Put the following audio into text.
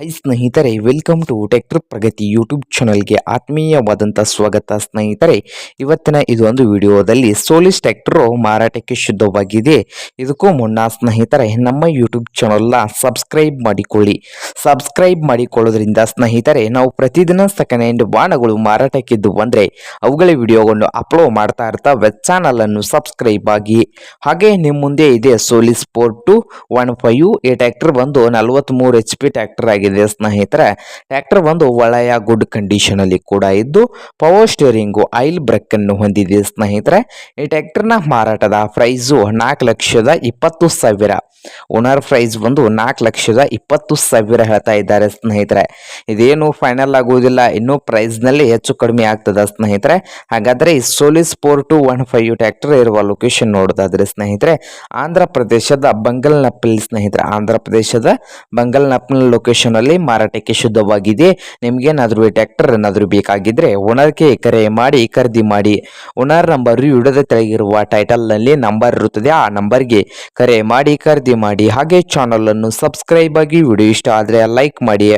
High ಸ್ನೇಹಿತರೆ, welcome to tech Pragati YouTube ಚಾನಲ್ಗೆ ಆತ್ಮೀಯವಾದಂಥ ಸ್ವಾಗತ ಸ್ನೇಹಿತರೆ. ಇವತ್ತಿನ ಇದೊಂದು ವಿಡಿಯೋದಲ್ಲಿ ಸೋಲಿಸ್ ಟ್ರ್ಯಾಕ್ಟರ್ ಮಾರಾಟಕ್ಕೆ ಶುದ್ಧವಾಗಿದೆ. ಇದಕ್ಕೂ ಮುನ್ನ ಸ್ನೇಹಿತರೆ, ನಮ್ಮ ಯೂಟ್ಯೂಬ್ ಚಾನಲ್ನ ಸಬ್ಸ್ಕ್ರೈಬ್ ಮಾಡಿಕೊಳ್ಳಿ. ಸಬ್ಸ್ಕ್ರೈಬ್ ಮಾಡಿಕೊಳ್ಳೋದ್ರಿಂದ ಸ್ನೇಹಿತರೆ, ನಾವು ಪ್ರತಿದಿನ ಸೆಕೆಂಡ್ ಹ್ಯಾಂಡ್ ವಾಹನಗಳು ಮಾರಾಟಕ್ಕಿದ್ದು ಬಂದರೆ ಅವುಗಳ ವಿಡಿಯೋಗಳನ್ನು ಅಪ್ಲೋಡ್ ಮಾಡ್ತಾ ಇರ್ತವೆ. ಚಾನಲನ್ನು ಸಬ್ಸ್ಕ್ರೈಬ್ ಆಗಿ. ಹಾಗೆ ನಿಮ್ಮ ಮುಂದೆ ಇದೆ ಸೋಲಿಸ್ 4215. ಈ ಟ್ರ್ಯಾಕ್ಟರ್ ಬಂದು 43 HP ಟ್ರ್ಯಾಕ್ಟರ್ ಆಗಿದೆ ಸ್ನೇಹಿತರೆ. ಟ್ರ್ಯಾಕ್ಟರ್ ಒಂದು ಒಳ್ಳೆಯ ಗುಡ್ ಕಂಡೀಷನ್ ಅಲ್ಲಿ ಕೂಡ ಇದ್ದು ಪವರ್ ಸ್ಟೀರಿಂಗು ಆಯಿಲ್ ಬ್ರೇಕ್ ಅನ್ನು ಹೊಂದಿದೆ ಸ್ನೇಹಿತರೆ. ಈ ಟ್ರ್ಯಾಕ್ಟರ್ನ ಮಾರಾಟದ ಪ್ರೈಸು 4,20,000. ಓನರ್ ಪ್ರೈಸ್ ಬಂದು 4,20,000 ಹೇಳ್ತಾ ಇದ್ದಾರೆ ಸ್ನೇಹಿತರೆ. ಇದೇನು ಫೈನಲ್ ಆಗುವುದಿಲ್ಲ, ಇನ್ನೂ ಪ್ರೈಸ್ ನಲ್ಲಿ ಹೆಚ್ಚು ಕಡಿಮೆ ಆಗ್ತದೆ ಸ್ನೇಹಿತರೆ. ಹಾಗಾದ್ರೆ ಈ ಸೋಲಿಸ್ 4215 ಟ್ರ್ಯಾಕ್ಟರ್ ಇರುವ ಲೊಕೇಶನ್ ನೋಡೋದಾದ್ರೆ ಸ್ನೇಹಿತರೆ, ಆಂಧ್ರ ಪ್ರದೇಶದ ಬಂಗಲ್ನಪ್ಪಲ್ಲಿ ಸ್ನೇಹಿತರೆ, ಆಂಧ್ರ ಪ್ರದೇಶದ ಬಂಗಲ್ನಪ್ಪಲ್ ಲೊಕೇಶನ್ ಅಲ್ಲಿ ಮಾರಾಟಕ್ಕೆ ಶುದ್ಧವಾಗಿದೆ. ನಿಮ್ಗೇನಾದ್ರೂ ಈ ಟ್ರ್ಯಾಕ್ಟರ್ ಏನಾದರೂ ಬೇಕಾಗಿದ್ರೆ ಓನರ್ಗೆ ಕರೆ ಮಾಡಿ ಖರೀದಿ ಮಾಡಿ. ಓನರ್ ನಂಬರ್ ವಿಡಿಯೋದ ತೆಳಗಿರುವ ಟೈಟಲ್ ನಲ್ಲಿ ನಂಬರ್ ಇರುತ್ತದೆ, ಆ ನಂಬರ್ಗೆ ಕರೆ ಮಾಡಿ ಖರೀದಿ ಮಾಡಿ. ಹಾಗೆ ಚಾನಲ್ ಅನ್ನು ಸಬ್ಸ್ಕ್ರೈಬ್ ಆಗಿ. ವಿಡಿಯೋ ಇಷ್ಟ ಆದರೆ ಲೈಕ್ ಮಾಡಿ.